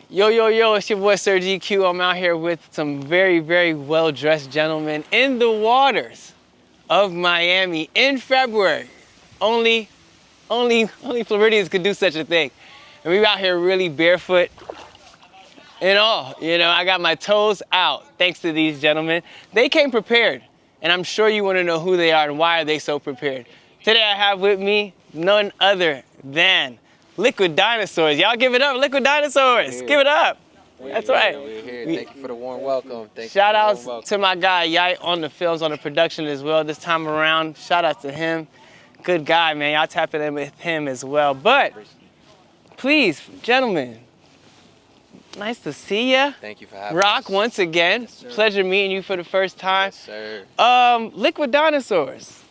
Yo, yo, yo, it's your boy Sir GQ. I'm out here with some very, very well-dressed gentlemen in the waters of Miami in February. Only Floridians could do such a thing. And we out here really barefoot and all. You know, I got my toes out thanks to these gentlemen. They came prepared, and I'm sure you want to know who they are and why are they so prepared. Today I have with me none other than Liquid Dinosaurs. Y'all give it up, Liquid Dinosaurs. Give it up. That's right. We're here. Thank you for the warm welcome. Shout outs to my guy Yite on the films, on the production as well this time around. Shout out to him. Good guy, man. Y'all tapping in with him as well. But please, gentlemen, nice to see ya. Thank you for having ROC us. once again. Yes, Pleasure meeting you for the first time. Yes, sir. Liquid Dinosaurs.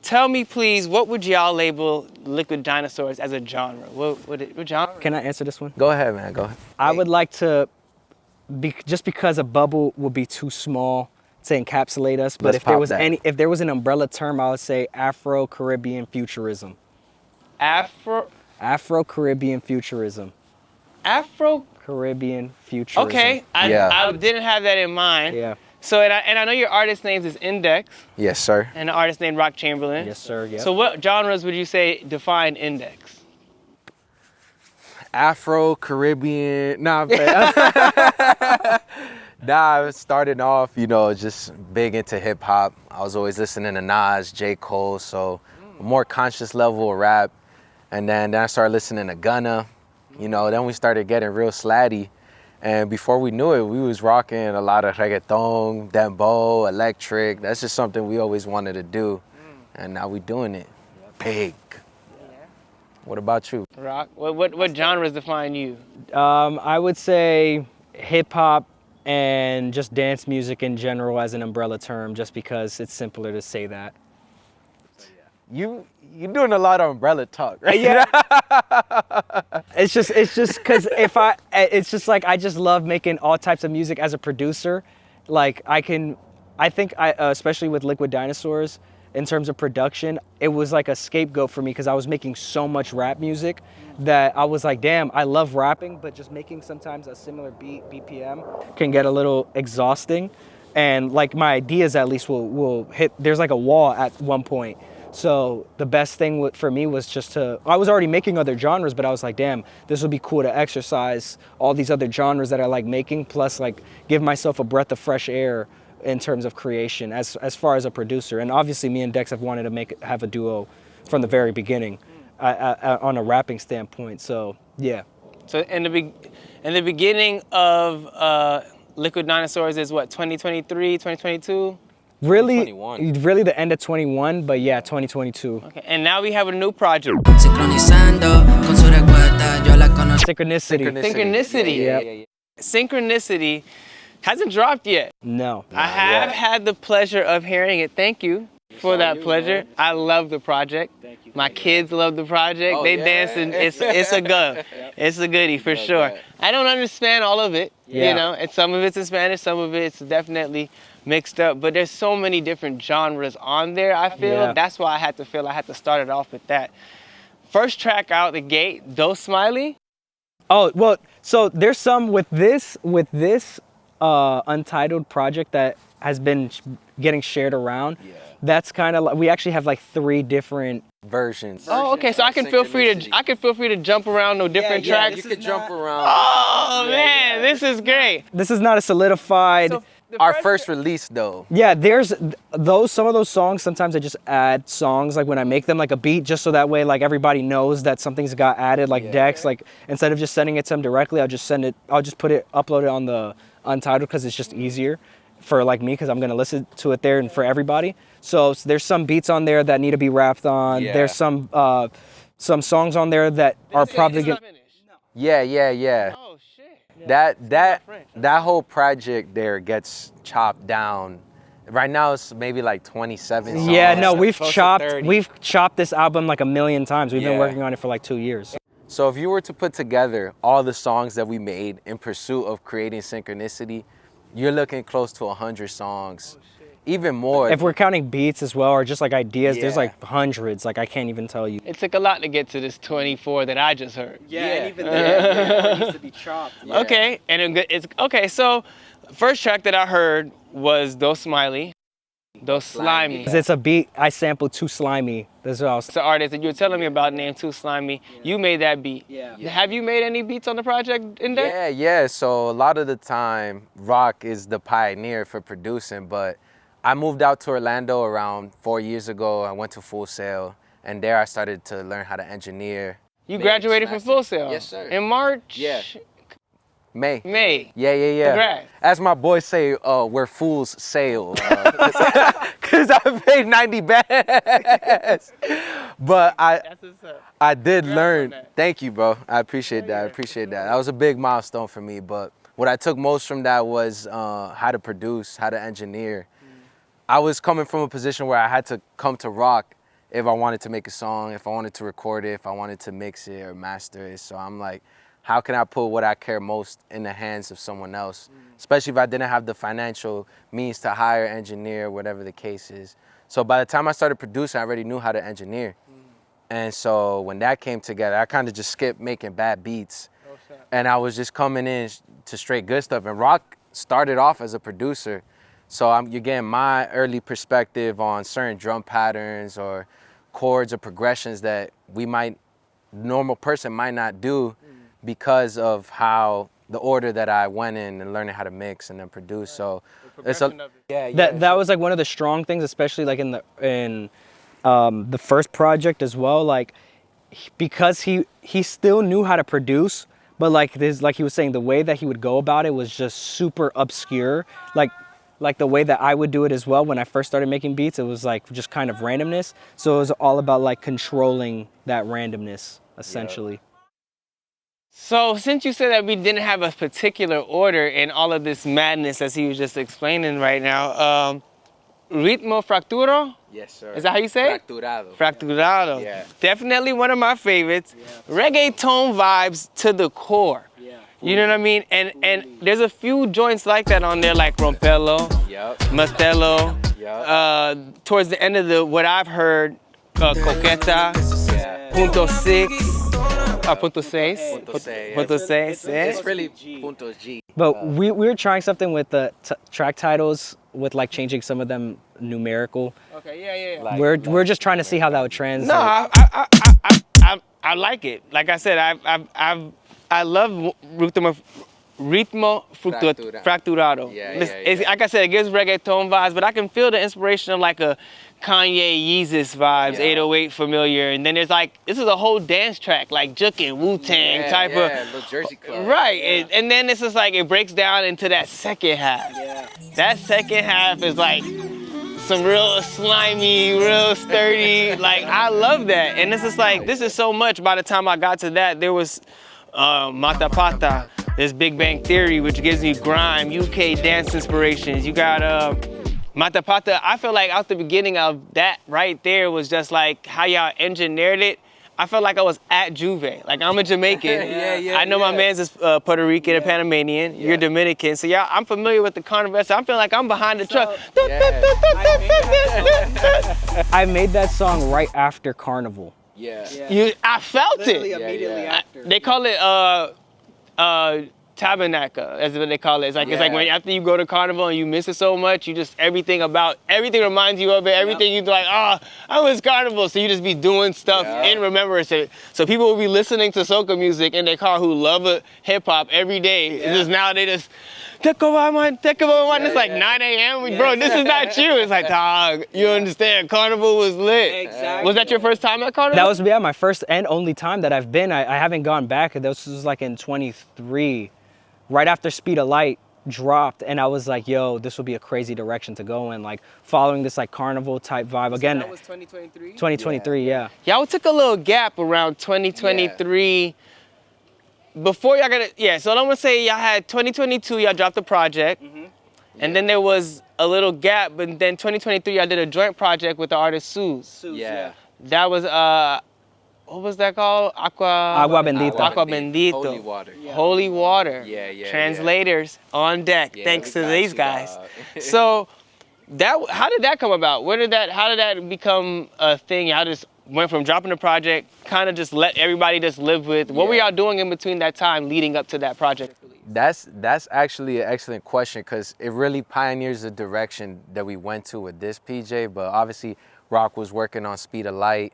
Tell me, please, what would y'all label Liquid Dinosaurs as a genre? What genre? Can I answer this one? Go ahead, man. Go ahead. I would like to, just because a bubble would be too small to encapsulate us, but if there was an umbrella term, I would say Afro-Caribbean futurism. Afro-Caribbean futurism. Afro-Caribbean futurism. Okay, I didn't have that in mind. Yeah. So, and I know your artist name is Index. Yes, sir. And the artist named ROC Chamberlin. Yes, sir. Yeah. So what genres would you say define Index? Afro-Caribbean. Nah, I started off, you know, just big into hip hop. I was always listening to Nas, J. Cole, so a more conscious level of rap. And then I started listening to Gunna. You know, then we started getting real slatty. And before we knew it, we was rocking a lot of reggaeton, dembow, electric. That's just something we always wanted to do. And now we doing it. Big. What about you? ROC, what genres define you? I would say hip hop and just dance music in general as an umbrella term, just because it's simpler to say that. You're doing a lot of umbrella talk, right? Yeah. It's just because it's just like I just love making all types of music as a producer. Like I think especially with Liquid Dinosaurs, in terms of production, it was like a scapegoat for me because I was making so much rap music that I was like, damn, I love rapping, but just making sometimes a similar beat, BPM, can get a little exhausting. And like my ideas at least will hit, there's like a wall at one point. So the best thing for me was just I was already making other genres, but I was like, damn, this would be cool to exercise all these other genres that I like making, plus like give myself a breath of fresh air in terms of creation as far as a producer. And obviously me and Dex have wanted to have a duo from the very beginning on a rapping standpoint, so yeah. So in the beginning of Liquid Dinosaurs is what, 2023, 2022? Really the end of 21, but yeah, 2022. Okay, and now we have a new project. Synchronicity. Yeah. Synchronicity hasn't dropped yet. No. I have had the pleasure of hearing it. Thank you for that pleasure. Man. I love the project. Thank you. My kids love the project. They dancing. It's a go. It's a goodie for sure. I don't understand all of it. Yeah. You know, and some of it's in Spanish, some of it's definitely mixed up. But there's so many different genres on there. I feel that's why I had to start it off with that. First track out the gate, Do Smiley. Oh well, so there's some with this untitled project that has been getting shared around. Yeah. That's kind of like, we actually have like 3 different versions. Oh, okay. So I can feel free to jump around no different tracks. You can jump around. Oh man, this is great. This is not a solidified. So our first release though. Yeah, there's some of those songs. Sometimes I just add songs like when I make them like a beat, just so that way like everybody knows that something's got added. Like Dex, like instead of just sending it to them directly, I'll just upload it on the untitled because it's just easier for like me because I'm gonna listen to it there and for everybody. So there's some beats on there that need to be rapped on. Yeah. There's some songs on there that are probably gonna. Yeah. Oh shit. That whole project there gets chopped down. Right now it's maybe like 27 songs. Yeah, no, we've chopped this album like a million times. We've been working on it for like 2 years. So if you were to put together all the songs that we made in pursuit of creating Synchronicity, you're looking close to 100 songs. even more. If we're counting beats as well, or just like ideas, there's Yeah. like hundreds. Like I can't even tell you. It took a lot to get to this 24 that I just heard. and even then, it used to be chopped. Yeah. Okay, and it's okay. So, first track that I heard was Dos Smiley, Dos Slimy. It's a beat I sampled Too Slimy. That's what I was. It's an artist that you were telling me about named Too Slimy. You made that beat. Yeah. Have you made any beats on the project in there? Yeah. So a lot of the time, Rock is the pioneer for producing, but I moved out to Orlando around 4 years ago. I went to Full Sail, and there I started to learn how to engineer. You graduated from Full Sail? Yes, sir. In March? Yeah. May. May. Yeah. Congrats. As my boys say, we're fools sail. Because I paid 90 bands. But I did learn. Thank you, bro. I appreciate that. That was a big milestone for me. But what I took most from that was how to produce, how to engineer. I was coming from a position where I had to come to Rock if I wanted to make a song, if I wanted to record it, if I wanted to mix it or master it. So I'm like, how can I put what I care most in the hands of someone else? Especially if I didn't have the financial means to hire an engineer, whatever the case is. So by the time I started producing, I already knew how to engineer. And so when that came together, I kind of just skipped making bad beats. And I was just coming in to straight good stuff. And Rock started off as a producer. So you're getting my early perspective on certain drum patterns or chords or progressions that normal person might not do because of how the order that I went in and learning how to mix and then produce. So it's That was like one of the strong things, especially like in the first project as well. Like because he still knew how to produce, but like he was saying, the way that he would go about it was just super obscure. Like the way that I would do it as well when I first started making beats, it was like just kind of randomness. So it was all about like controlling that randomness essentially. So since you said that we didn't have a particular order in all of this madness as he was just explaining right now, ritmo fracturo? Yes, sir. Is that how you say it? Fracturado. Fracturado. Yeah. Definitely one of my favorites. Yeah. Reggaeton vibes to the core. Yeah. You know what I mean? And there's a few joints like that on there, like Rompelo, Mastelo. Towards the end of what I've heard, Coqueta, Punto 6. Punto 6. Punto 6. It's really Punto G. But we were trying something with the track titles, with like changing some of them numerical. Okay, yeah. We're just trying to see how that would translate. No, I like it. Like I said, I love ritmo fracturado. Yeah. Like I said, it gives reggaeton vibes, but I can feel the inspiration of like a Kanye Yeezus vibes, 808 familiar, and then there's like, this is a whole dance track, like Jukin, Wu-Tang type of. Little Jersey Club. Right, and then it's just like, it breaks down into that second half. That second half is like some real slimy, real sturdy, like I love that. And it's just like, this is so much. By the time I got to that, there was Mata Pata, there's Big Bang Theory, which gives me grime, UK dance inspirations. You got Mata Pata. I feel like out the beginning of that right there was just like how y'all engineered it. I felt like I was at Juve. Like I'm a Jamaican. I know my man's is Puerto Rican and Panamanian. You're Dominican. So yeah, I'm familiar with the carnival. So I feel like I'm behind the truck. I made that song right after Carnival. I felt it. Immediately after. They call it tabernacle, that's what they call it. It's like when after you go to Carnival and you miss it so much, you just everything reminds you of it. Everything you like, I was Carnival, so you just be doing stuff in remembrance of it. So people will be listening to soca music in their car who love hip hop every day. It's just now they just take over one. It's like 9 a.m. Bro, this is not you. It's like, dog, you understand? Carnival was lit. Exactly. Was that your first time at Carnival? That was my first and only time that I've been. I haven't gone back. This was like in 23. Right after Speed of Light dropped, and I was like, yo, this will be a crazy direction to go in, like following this like carnival type vibe. Again, that was 2023? 2023, yeah. Y'all took a little gap around 2023. Before y'all so I'm gonna say y'all had 2022, y'all dropped the project. And then there was a little gap, but then 2023, y'all did a joint project with the artist Suze. That was, what was that called? Agua Bendita. Agua Bendito. Holy water. Holy water. Yeah. Translators on deck, thanks to these guys. So how did that come about? How did that become a thing? Y'all just went from dropping a project, kind of just let everybody just live with. What were y'all doing in between that time leading up to that project? That's actually an excellent question, because it really pioneers the direction that we went to with this PJ. But obviously, Rock was working on Speed of Light.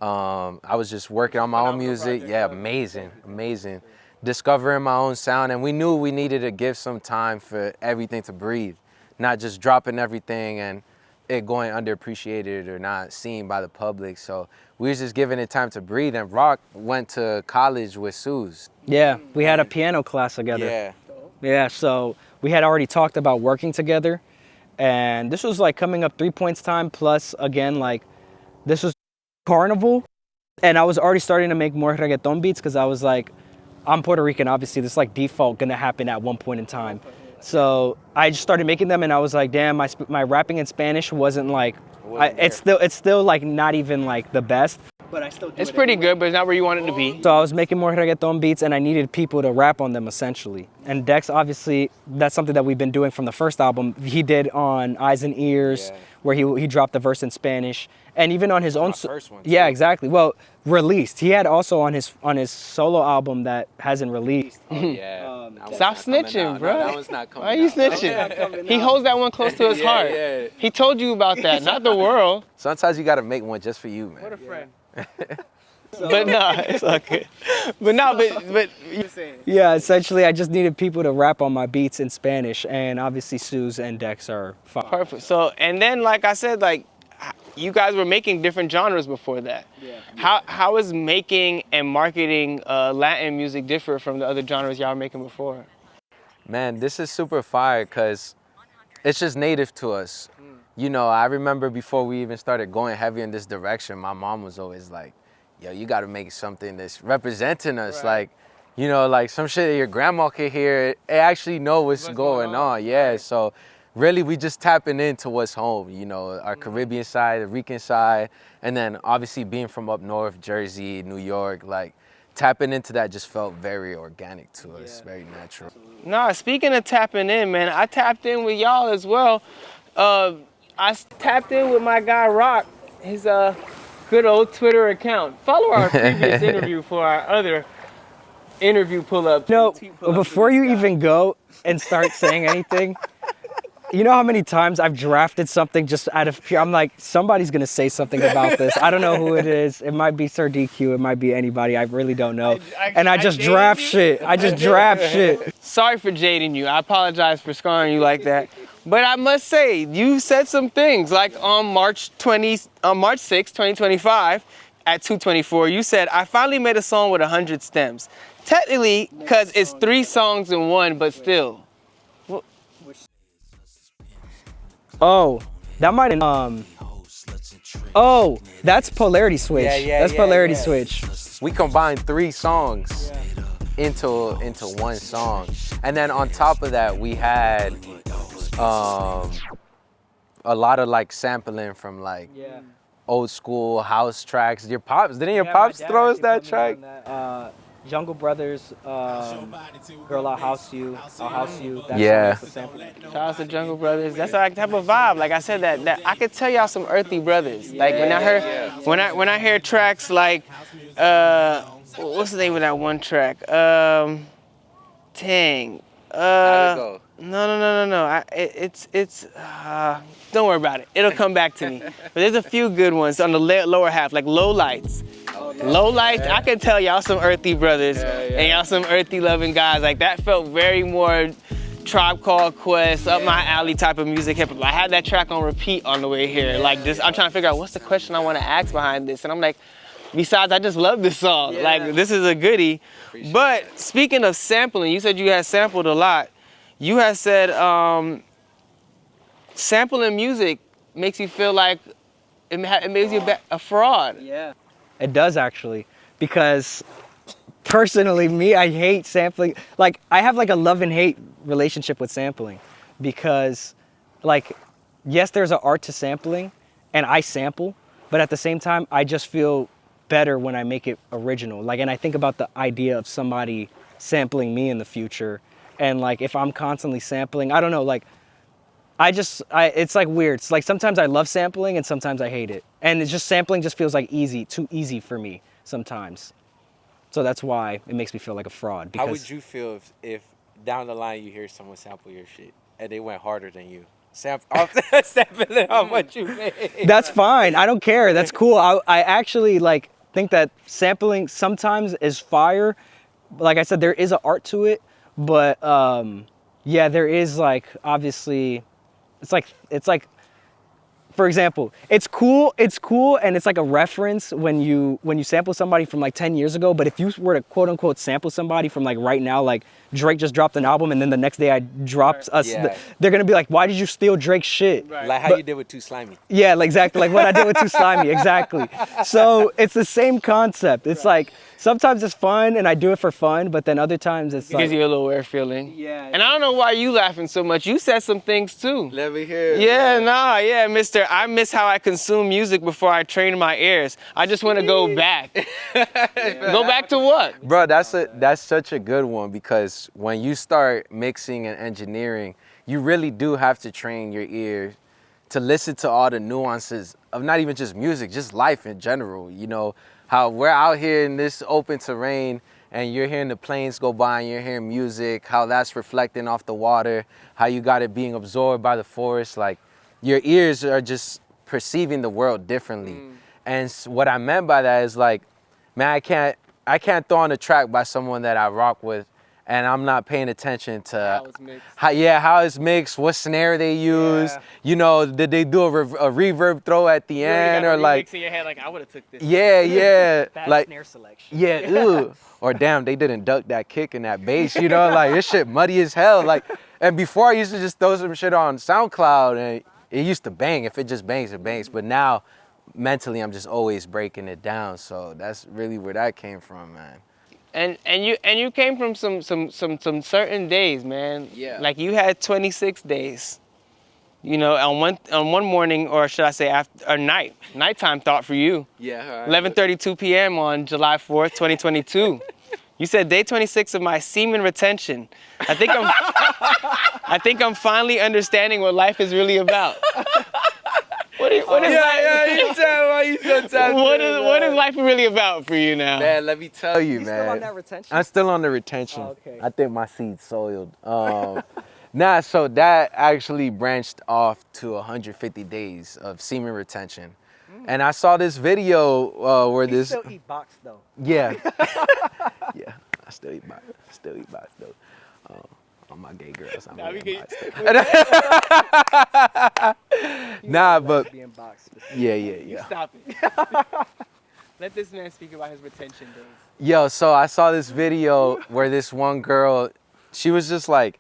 I was just working on my own music. Yeah, amazing. Discovering my own sound, and we knew we needed to give some time for everything to breathe, not just dropping everything and it going underappreciated or not seen by the public. So we was just giving it time to breathe. And Rock went to college with Suze. Yeah, we had a piano class together. Yeah, so we had already talked about working together, and this was like coming up 3 points time, plus again, like this was Carnival, and I was already starting to make more reggaeton beats, because I was like, I'm Puerto Rican, obviously this is like default gonna happen at one point in time. So I just started making them, and I was like, damn, my rapping in Spanish wasn't like, it's still like not even like the best, but I still do It's pretty good, but it's not where you want it to be. So I was making more reggaeton beats, and I needed people to rap on them essentially. And Dex, obviously, that's something that we've been doing from the first album. He did on Eyes and Ears, where he dropped the verse in Spanish, and even on his own. First one, yeah, exactly. Well, released. He had also on his solo album that hasn't released. Oh, yeah. Stop snitching, bro. No, that one's not coming Why are you out. snitching? He holds that one close to his heart. Yeah. He told you about that, not the world. Sometimes you gotta make one just for you, man. What a friend. But no, it's all good. But no, but Yeah, essentially, I just needed people to rap on my beats in Spanish, and obviously Suze and Dex are fine. Perfect. So, and then like I said, like you guys were making different genres before that. Yeah. How is making and marketing Latin music differ from the other genres y'all were making before? Man, this is super fire, because it's just native to us. You know, I remember before we even started going heavy in this direction, my mom was always like, yo, you gotta make something that's representing us. Like, you know, like some shit that your grandma could hear, it actually know what's going on. Yeah, right. So really we just tapping into what's home, you know, our Caribbean side, the Rican side, and then obviously being from up north, Jersey, New York, like tapping into that just felt very organic to us, very natural. Nah, speaking of tapping in, man, I tapped in with y'all as well. I tapped in with my guy Rock, his good old Twitter account. Follow our previous interview for our other interview pull-up. No, before you even go and start saying anything, you know how many times I've drafted something just out of pure, I'm like, somebody's gonna say something about this. I don't know who it is. It might be Sir DQ, it might be anybody, I really don't know. And I just draft shit. I just draft shit. Sorry for jading you. I apologize for scarring you like that. But I must say, you said some things like on March 6, 2025 at 2:24, you said, I finally made a song with 100 stems. Technically, because it's 3 songs in one, but still. Oh, that might have, oh, that's Polarity Switch. That's Polarity Switch. We combined 3 songs into one song. And then on top of that, we had a lot of like sampling from like old school house tracks. Your pops, didn't your pops throw us that track? Jungle Brothers, Girl, I'll House You. That's Shout out to Jungle Brothers. That's like type of vibe. Like I said, that I could tell y'all some earthy brothers. Like when I hear tracks like what's the name of that one track? How'd it go? No. It's don't worry about it. It'll come back to me. But there's a few good ones on the lower half, like Low Lights. Low Lights, I can tell y'all some earthy brothers and y'all some earthy loving guys. Like that felt very more Tribe Called Quest, up my alley type of music, hip hop. I had that track on repeat on the way here. Like this, I'm trying to figure out what's the question I want to ask behind this. And I'm like, besides, I just love this song. Like this is a goodie. But speaking of sampling, you said you had sampled a lot. You had said sampling music makes you feel like it makes you a fraud. Yeah. It does actually, because personally, me, I hate sampling. Like, I have like a love and hate relationship with sampling, because like, yes, there's an art to sampling and I sample, but at the same time, I just feel better when I make it original. Like, and I think about the idea of somebody sampling me in the future. And like, if I'm constantly sampling, I don't know, like, it's like weird. It's like sometimes I love sampling and sometimes I hate it. And it's just sampling just feels like too easy for me sometimes. So that's why it makes me feel like a fraud. Because How would you feel if down the line you hear someone sample your shit and they went harder than you? Sampling how much you made. That's fine. I don't care. That's cool. I actually like think that sampling sometimes is fire. Like I said, there is an art to it, but yeah, there is like obviously, it's like, for example, it's cool, and it's like a reference when you sample somebody from like 10 years ago. But if you were to quote unquote sample somebody from like right now, like Drake just dropped an album, and then the next day I dropped they're gonna be like, why did you steal Drake's shit? Right. Like how you did with Too Slimy. Yeah, like exactly like what I did with Too Slimy, exactly. So it's the same concept. It's like sometimes it's fun and I do it for fun, but then other times it's Gives you a little weird feeling. Yeah. And I don't know why you laughing so much. You said some things too. Let me hear it. Yeah, nah, yeah, mister. I miss how I consume music before I train my ears. I just want to go back. Go back to what? Bro, that's such a good one, because when you start mixing and engineering, you really do have to train your ear to listen to all the nuances of not even just music, just life in general. You know, how we're out here in this open terrain and you're hearing the planes go by and you're hearing music, how that's reflecting off the water, how you got it being absorbed by the forest. Like, your ears are just perceiving the world differently. And what I meant by that is like, man, I can't throw on a track by someone that I rock with and I'm not paying attention to how it's mixed, what snare they use. Yeah. You know, did they do a reverb throw at the end, or like, in your head, like I would have took this. yeah, bad like snare selection. yeah, ew. Or damn, they didn't duck that kick and that bass. You know, like this shit muddy as hell. Like, and before I used to just throw some shit on SoundCloud and it used to bang. If it just bangs, it bangs. But now, mentally, I'm just always breaking it down. So that's really where that came from, man. And you came from some certain days, man. Yeah. Like you had 26 days. You know, on one morning, or should I say nighttime thought for you. Yeah. 11:32 p.m. on July 4th, 2022. You said day 26 of my semen retention. I think I'm finally understanding what life is really about. What is life really about for you now? Man, let me tell you, You man. still on that retention? I'm still on the retention. Oh, okay. I think my seed's soiled. Nah, so that actually branched off to 150 days of semen retention. And I saw this video where You still eat box though. Yeah. Yeah, I still eat box. Though. On my gay girls, I'm eating box. Nah, but Being boxed. yeah. Stop it. Let this man speak about his retention days. Yo, so I saw this video where this one girl, she was just like,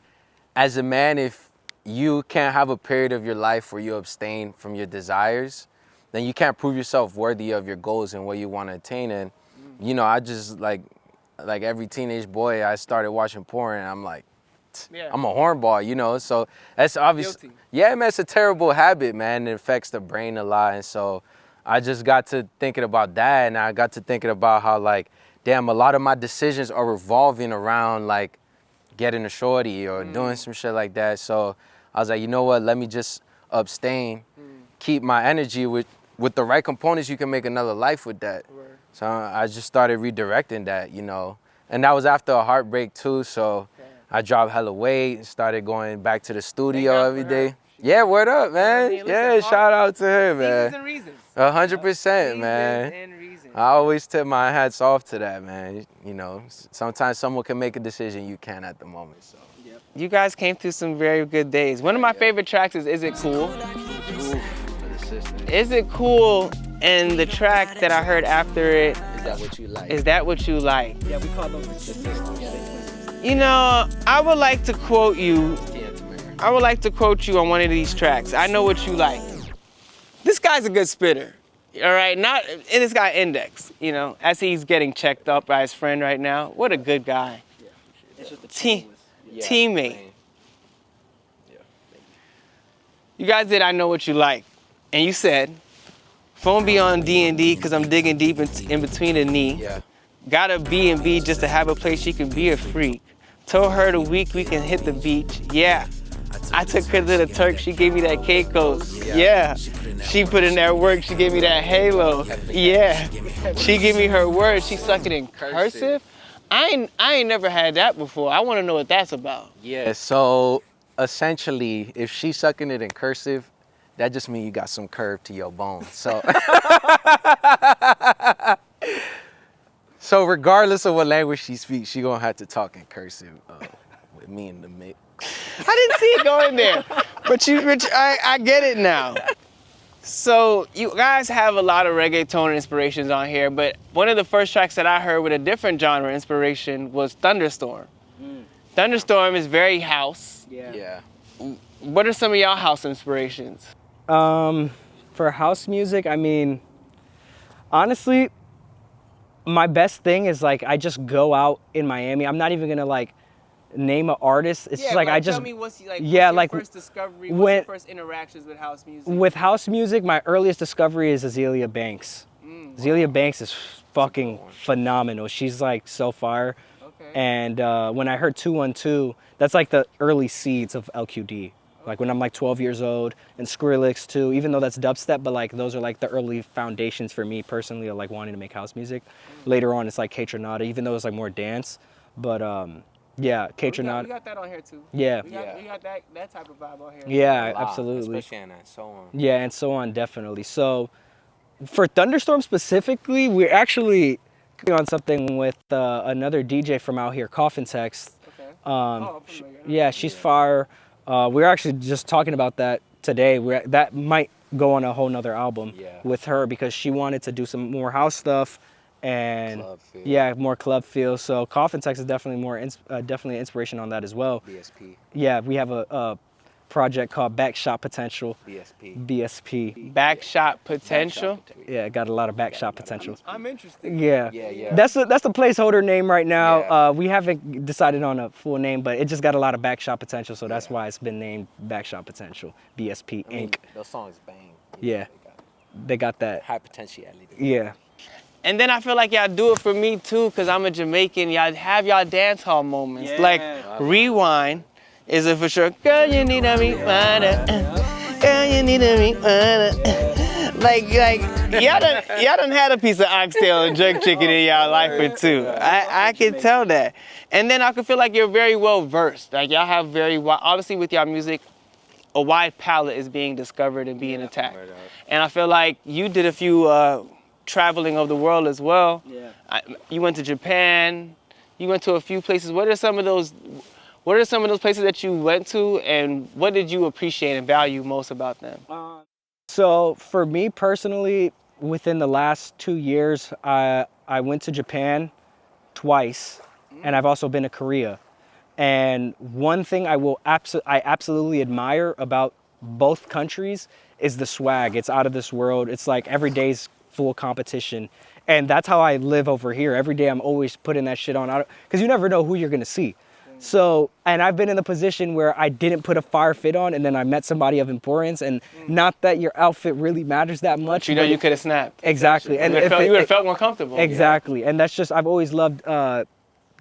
as a man, if you can't have a period of your life where you abstain from your desires, then you can't prove yourself worthy of your goals and what you want to attain. And, you know, I just like every teenage boy, I started watching porn and I'm like, I'm a hornball, you know? So that's obviously, yeah, man, it's a terrible habit, man. It affects the brain a lot. And so I just got to thinking about that, and I got to thinking about how, like, damn, a lot of my decisions are revolving around, like, getting a shorty or doing some shit like that. So I was like, you know what, let me just abstain, keep my energy with the right components. You can make another life with that. So I just started redirecting that, you know. And that was after a heartbreak too, so I dropped hella weight and started going back to the studio every day. Yeah, word up, man. Yeah, shout out to her, man. Seasons and reasons. 100%, man. Seasons and reasons. I always tip my hats off to that, man. You know, sometimes someone can make a decision you can't at the moment, so. You guys came through some very good days. One of my favorite tracks is Is It Cool? Is It Cool? And the track that I heard after it, Is that what you like? Is That What You Like? Yeah, we call those the sisters. You know, I would like to quote you. I would like to quote you on one of these tracks. I know what you like. This guy's a good spitter, all right? And this guy Index, you know, as he's getting checked up by his friend right now. What a good guy. It's just a Teammate. You guys did I Know What You Like. And you said, phone be on D&D because I'm digging deep in between the knee. Yeah. Got a B&B just to have a place she can be a freak. Told her the week we can hit the beach. Yeah, I took her to the Turk. She gave me that Keikos. Yeah. She put in that work. She gave me that Halo. Yeah. She gave me her word. She stuck it in cursive. I ain't never had that before. I want to know what that's about. Yeah, so essentially, if she's sucking it in cursive, that just means you got some curve to your bones. So, so regardless of what language she speaks, she gonna have to talk in cursive with me in the mix. I didn't see it going there, but I get it now. So you guys have a lot of reggaeton inspirations on here, but one of the first tracks that I heard with a different genre inspiration was Thunderstorm. Thunderstorm is very house. Yeah. What are some of y'all house inspirations? For house music, I mean, honestly, my best thing is like I just go out in Miami. I'm not even gonna like name an artist. It's just like I just tell me what's like yeah, what's like your first discovery, when- what's your first interactions with house music? with house music. My earliest discovery is Azealia Banks. Azealia Banks is fucking phenomenal. She's like so fire. Okay. And when I heard 212, that's like the early seeds of LQD. Like when I'm like 12 years old, and Skrillex too, even though that's dubstep, but like those are like the early foundations for me personally of like wanting to make house music. Later on, it's like K-Tronada, even though it's like more dance. But yeah, K-Tronada. We got that on here too. Yeah. We got that type of vibe on here. Yeah, A lot, absolutely. Especially in that, so on. Yeah, and so on, definitely. So for Thunderstorm specifically, we're actually on something with another DJ from out here, Coffin Text. Okay. Um, familiar. yeah, she's fire. We're actually just talking about that today. That might go on a whole nother album with her because she wanted to do some more house stuff and Club feel. yeah, more club feel. So Coffin Text is definitely definitely an inspiration on that as well. BSP. Yeah, we have a project called Backshot Potential. BSP. Backshot potential. Yeah, got a lot of backshot potential. I'm interested. Yeah. Yeah. That's the placeholder name right now. Yeah. We haven't decided on a full name, but it just got a lot of backshot potential, so that's why it's been named Backshot Potential, BSP I mean, Inc. those songs bang. Yeah. They got that. High potentiality. Yeah. And then I feel like y'all do it for me too, cause I'm a Jamaican. Y'all have y'all dance hall moments. Yeah. Like Rewind is it for sure. Girl, you need a rewinder. Girl, you need a rewinder. Like y'all done had a piece of oxtail and jerk chicken in y'all life or two. I can tell that. And then I can feel like you're very well versed. Like y'all have very obviously with y'all music, a wide palette is being discovered and being attacked. And I feel like you did a few traveling of the world as well. Yeah. You went to Japan. You went to a few places. What are some of those places that you went to, and what did you appreciate and value most about them? So for me personally, within the last 2 years, I went to Japan twice, and I've also been to Korea. And one thing I absolutely admire about both countries is the swag. It's out of this world. It's like every day's full competition. And that's how I live over here. Every day I'm always putting that shit on, because you never know who you're gonna see. So, and I've been in the position where I didn't put a fire fit on, and then I met somebody of importance, and not that your outfit really matters that much. You know, you could have snapped. Exactly. And you would have felt more comfortable. Exactly. And that's just, I've always loved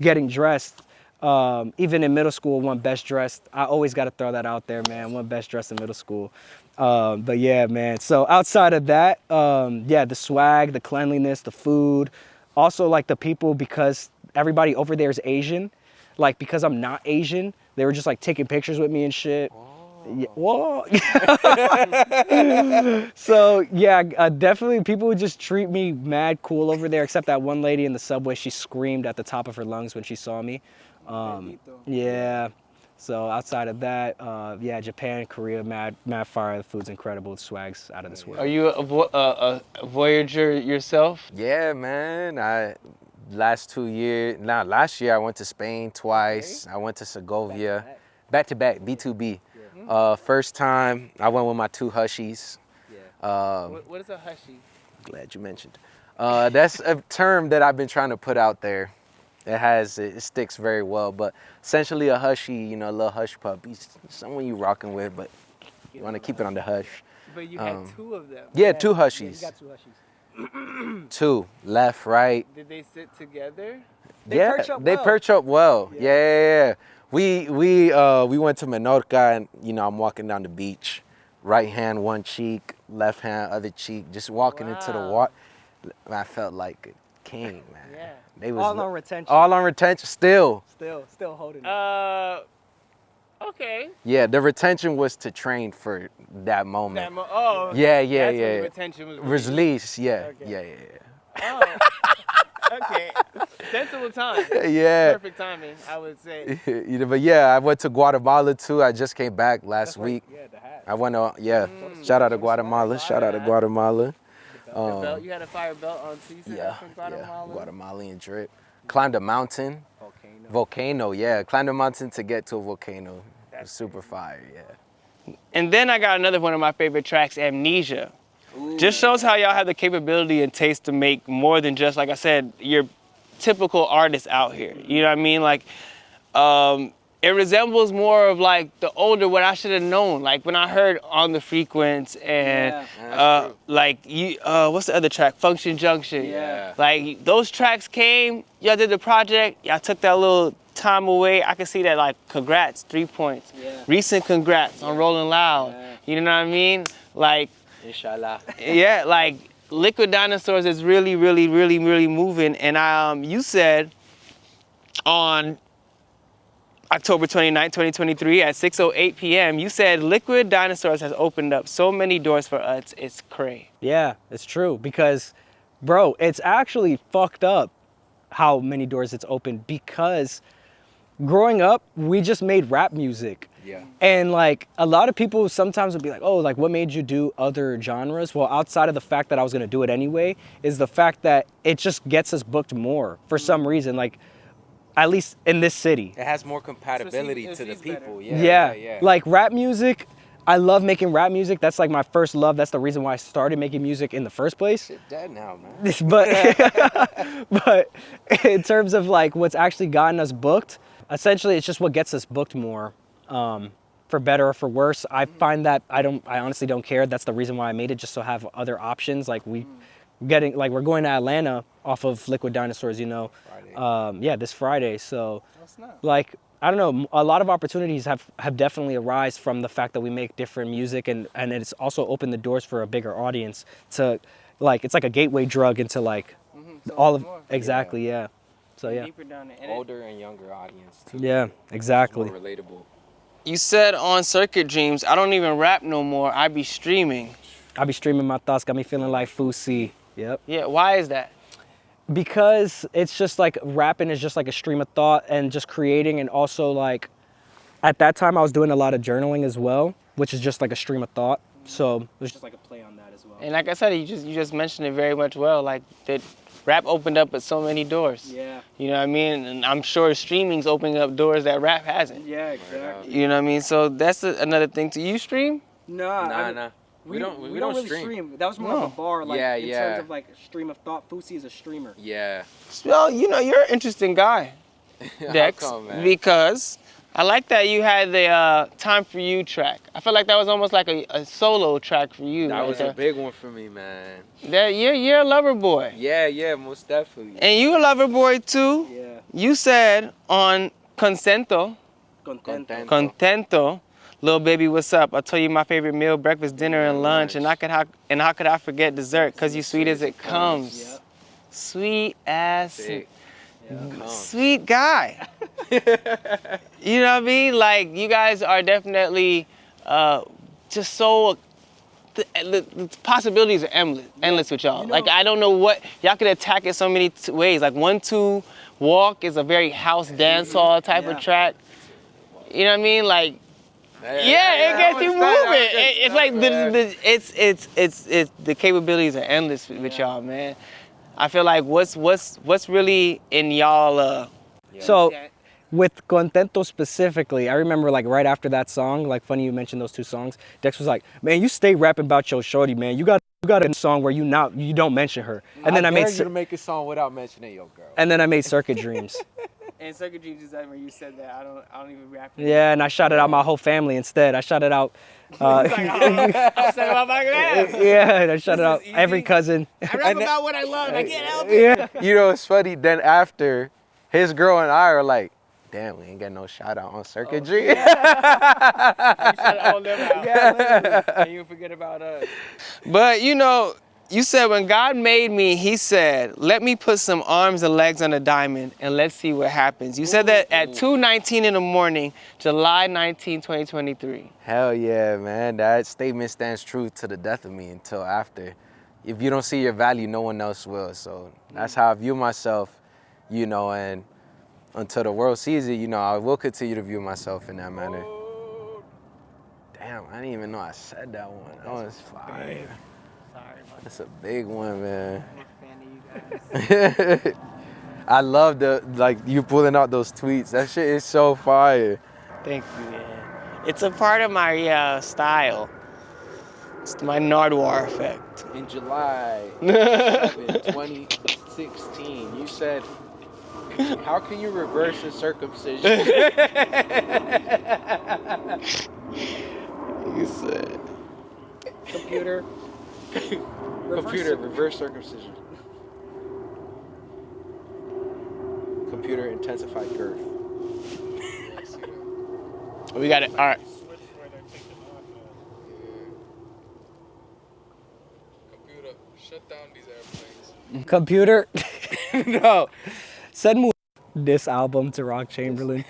getting dressed. Even in middle school, one best dressed. I always got to throw that out there, man. One best dressed in middle school. But yeah, man. So outside of that, yeah, the swag, the cleanliness, the food, also like the people, because everybody over there is Asian. Like, because I'm not Asian, they were just like taking pictures with me and shit. Yeah, whoa. So yeah, definitely people would just treat me mad cool over there, except that one lady in the subway, she screamed at the top of her lungs when she saw me. Yeah. So outside of that, yeah, Japan, Korea, mad fire. The food's incredible. The swag's out of this world. Are you a voyager yourself? Yeah, man. Last year I went to Spain twice. I went to Segovia, back to back, B2B. First time I went with my two hushies. What is a hushie? Glad you mentioned. That's a term that I've been trying to put out there. It sticks very well, but essentially a hushie, you know, a little hush puppy, someone you rocking with, but you want to keep it on the hush. But you had two of them. Yeah, two hushies. You got two hushies. Two, left, right. Did they sit together? They perch up they well. perch up well. Yeah. We went to Menorca, and you know, I'm walking down the beach, right hand one cheek, left hand other cheek, just walking into the water. I felt like a king, man. Yeah. They was All on retention. All on retention, still. Still holding it. Okay. Yeah, the retention was to train for that moment. Oh. Yeah, That's when yeah. the retention was Release, yeah, Okay. yeah. Oh. Okay. Sensible time. Yeah. Perfect timing, I would say. You know, but yeah, I went to Guatemala too. I just came back last week. Yeah, the hat. I went to, shout out to Guatemala. Shout out to Guatemala. The belt, you had a fire belt on too. You said that's from Guatemala? Guatemalan drip. Climbed a mountain. Volcano, yeah. Climbed a mountain to get to a volcano. It was super fire, yeah. And then I got another one of my favorite tracks, Amnesia. Just shows how y'all have the capability and taste to make more than just, like I said, your typical artists out here. You know what I mean? Like, it resembles more of like the older what I should have known. Like when I heard On the Frequency and like what's the other track? Function Junction. Yeah. Like those tracks came, y'all did the project, y'all took that little time away. I can see that, like, congrats, 3 points. Yeah. Recent congrats on Rolling Loud. Yeah. You know what I mean? Like, Inshallah. yeah, like Liquid Dinosaurs is really, really, really, really moving. And you said on October 29, 2023 at 6:08 p.m., you said Liquid Dinosaurs has opened up so many doors for us, it's cray. Yeah, it's true because, bro, it's actually fucked up how many doors it's opened because growing up, we just made rap music. Yeah. And like a lot of people sometimes would be like, oh, like what made you do other genres? Well, outside of the fact that I was gonna do it anyway, is the fact that it just gets us booked more for some reason, like at least in this city. It has more compatibility to the people. Yeah. Like rap music, I love making rap music. That's like my first love. That's the reason why I started making music in the first place. Shit dead now, man. But in terms of like what's actually gotten us booked, essentially it's just what gets us booked more. For better or for worse, I find that I honestly don't care. That's the reason why I made it, just to have other options. Like we're going to Atlanta off of Liquid Dinosaurs, you know. Friday. This Friday. So like, I don't know, a lot of opportunities have definitely arisen from the fact that we make different music, and it's also opened the doors for a bigger audience to, like, it's like a gateway drug into like all of more. Exactly, yeah. So yeah. Deeper down the Older and younger audience too. Yeah, exactly. More relatable. You said on Circuit Dreams, I don't even rap no more, I be streaming. I be streaming my thoughts, got me feeling like Fusi. Yep. Yeah, why is that? Because it's just like rapping is just like a stream of thought and just creating, and also like at that time I was doing a lot of journaling as well, which is just like a stream of thought. So it was just like a play on that as well. And like I said, you just mentioned it very much well, like that rap opened up at so many doors. Yeah. You know what I mean? And I'm sure streaming's opening up doors that rap hasn't. Yeah, exactly. You know what I mean? So that's another thing. Do you stream? Nah. We don't really stream. That was more of a bar, like in terms of like stream of thought. Fusi is a streamer. Yeah. Well, you know, you're an interesting guy, Dex, How come, man? because I like that you had the Time For You track. I felt like that was almost like a solo track for you. That right was there. a big one for me, man. That you're a lover boy. Yeah, most definitely. And you a lover boy too. Yeah. You said on Contento, little baby, what's up? I told you my favorite meal, breakfast, dinner, and lunch. And how could I forget dessert? Cause you sweet as it comes. Yep. Sweet ass. Sick. Sweet guy. You know what I mean? Like, you guys are definitely just so, the possibilities are endless with y'all. You know, like, I don't know what, y'all could attack it so many ways. Like 1-2 Walk is a very house dancehall type of track. You know what I mean? Like, yeah, it gets you moving. It's like the capabilities are endless with y'all, man. I feel like what's really in y'all. So with Contento specifically, I remember like right after that song, like funny you mentioned those two songs, Dex was like, man, you stay rapping about your shorty, man. You got a song where you don't mention her. And then I made you to make a song without mentioning your girl. And then I made Circuit Dreams. And Circuit Dreams is that where you said that I don't even rap. Yeah, and I shouted out my whole family instead. I shouted out I said about my girl. yeah, and I shouted out every cousin. I rap about what I love. I can't help it. Yeah. You know, it's funny. Then after, his girl and I are like, Damn, we ain't got no shout out on circuitry. You said all them out. Yeah, literally. And you forget about us. But you know, you said when God made me, he said, let me put some arms and legs on a diamond and let's see what happens. You said that at 2:19 in the morning, July 19, 2023. Hell yeah, man. That statement stands true to the death of me until after. If you don't see your value, no one else will. So that's how I view myself, you know, and until the world sees it, you know, I will continue to view myself in that manner. Damn, I didn't even know I said that one. That was fire. Sorry, man. That's a big one, man. I'm a fan of you guys. I love you pulling out those tweets. That shit is so fire. Thank you, man. It's a part of my style. It's my Nardwuar effect. In July 7, 2016, you said, how can you reverse a circumcision? You said. Computer. Reverse circumcision. Computer intensified girth. We got it. All right. Computer, shut down these airplanes. Computer. No. Send me this album to ROC Chamberlin.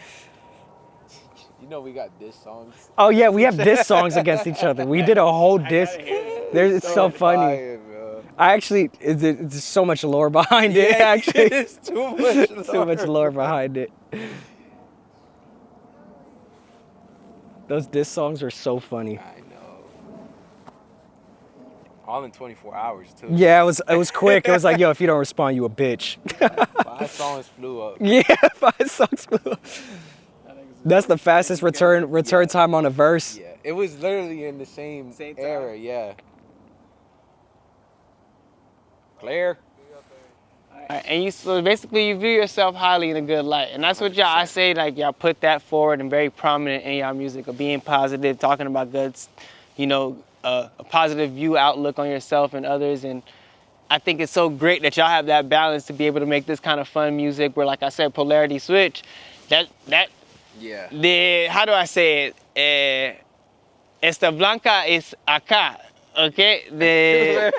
You know we got diss songs. Oh yeah, we have diss songs against each other. We did a whole diss. It's so funny. Fire, bro. I actually, it's so much lore behind it. Actually, It's too much. too much lore behind it. Those diss songs are so funny. I know. All in 24 hours too. Yeah, it was quick. It was like, yo, if you don't respond, you a bitch. 5 songs flew up. Yeah, 5 songs flew up. That's the fastest return time on a verse. Yeah, it was literally in the same era. Yeah. Claire. All right, and so basically you view yourself highly in a good light. And that's what I say, like y'all put that forward and very prominent in y'all music of being positive, talking about good, you know, a positive view outlook on yourself and others. And I think it's so great that y'all have that balance to be able to make this kind of fun music where, like I said, polarity switch, Yeah. how do I say it? Esta blanca is acá. Okay, the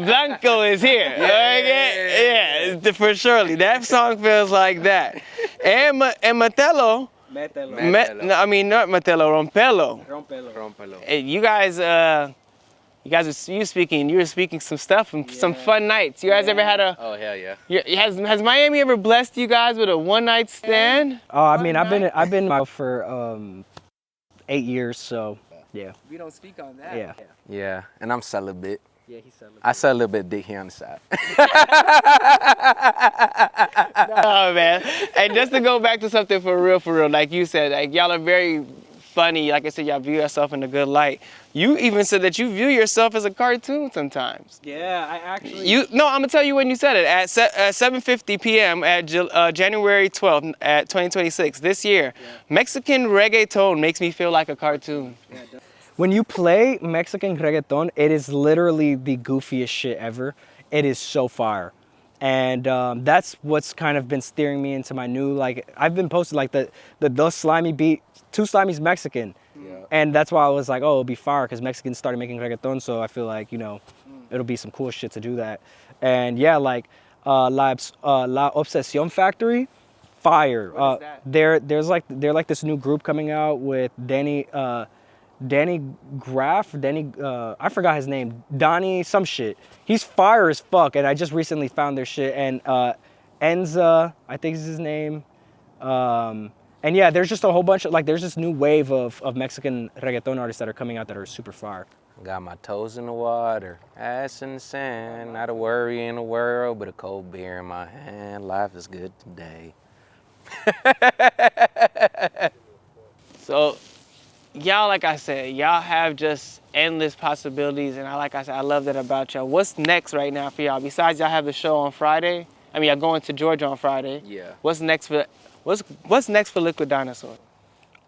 blanco is here. Okay, yeah, for surely. That song feels like that. And Matelo. I mean, not Matelo, Rompelo. Rompelo. You were speaking some stuff from some fun nights. You guys ever had a? Oh hell yeah. Has Miami ever blessed you guys with a one-night stand? Oh, I mean, I've been out for 8 years, so yeah. We don't speak on that. Yeah. Yeah, and I'm celibate. Yeah, he's celibate. I sell a little bit of dick here on the side. Oh man. And just to go back to something for real, like you said, like y'all are very funny. Like I said, y'all view yourself in a good light. You even said that you view yourself as a cartoon sometimes. Yeah, I actually. I'm gonna tell you when you said it. At 7:50 p.m. at January 12th at 2026 this year, Mexican reggaeton makes me feel like a cartoon. When you play Mexican reggaeton, it is literally the goofiest shit ever. It is so fire. And that's what's kind of been steering me into my new, like, I've been posting like the Dos Slimy beat, Two Slimy's Mexican. Yeah. And that's why I was like, oh, it'll be fire because Mexicans started making reggaeton. So I feel like, you know, it'll be some cool shit to do that. And yeah, like La Obsession Factory, fire. What is that? They're like this new group coming out with Danny Graff, I forgot his name, Donnie some shit. He's fire as fuck, and I just recently found their shit. And Enza, I think is his name. And yeah, there's just a whole bunch of, like, there's this new wave of Mexican reggaeton artists that are coming out that are super fire. Got my toes in the water, ass in the sand, not a worry in the world, but a cold beer in my hand. Life is good today. So, y'all, like I said, y'all have just endless possibilities, and I love that about y'all. What's next right now for y'all? Besides y'all have the show on Friday, I mean, y'all going to Georgia on Friday. Yeah. What's next for Liquid Dinosaurs?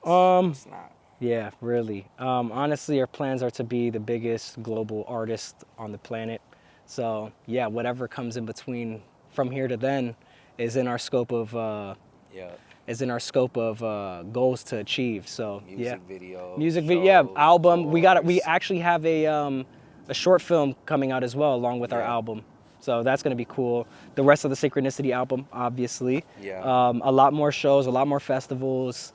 It's not. Yeah, really. Honestly, our plans are to be the biggest global artist on the planet. So yeah, whatever comes in between from here to then is in our scope of is in our scope of goals to achieve. So Music video. music video, yeah, shows, album. We tours. actually have a short film coming out as well, along with our album. So that's gonna be cool. The rest of the Synchronicity album, obviously. Yeah. A lot more shows, a lot more festivals,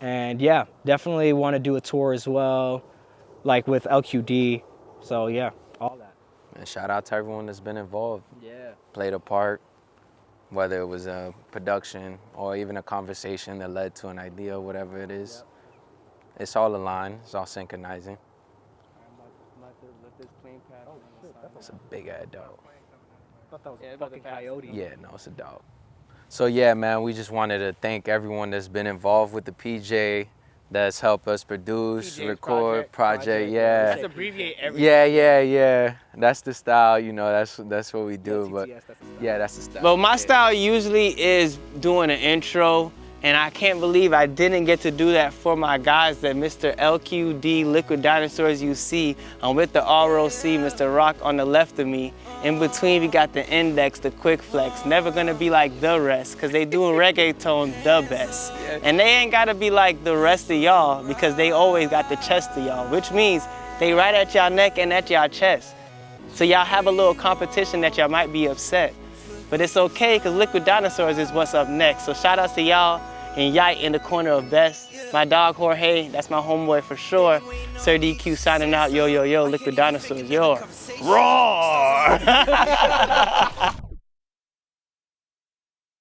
and yeah, definitely want to do a tour as well, like with LQD. So yeah, all that. And shout out to everyone that's been involved, Yeah. played a part, whether it was a production or even a conversation that led to an idea, whatever it is. It's all aligned, it's all synchronizing. It's a big ass dog. I thought that was a fucking coyote. Yeah, no, it's a dog. So yeah, man, we just wanted to thank everyone that's been involved with the PJ, that's helped us produce, PJ, record, project. project, yeah. Let's abbreviate everything. Yeah. That's the style, you know, that's what we do. But TTS, that's the style. yeah, that's the style. Well, my Yeah. style usually is doing an intro, and I can't believe I didn't get to do that for my guys at Mr. LQD Liquid Dinosaurs you see. I'm with the ROC, Mr. Rock on the left of me. In between, we got the Index, the Quick Flex. Never gonna be like the rest, cause they doing reggaeton the best. And they ain't gotta be like the rest of y'all, because they always got the chest of y'all, which means they right at y'all neck and at y'all chest. So y'all have a little competition that y'all might be upset. But it's okay, cause Liquid Dinosaurs is what's up next. So shout outs to y'all and Yite in the corner of best. My dog Jorge, that's my homeboy for sure. Sir DQ signing out, yo, Liquid Dinosaurs, yo. Roar!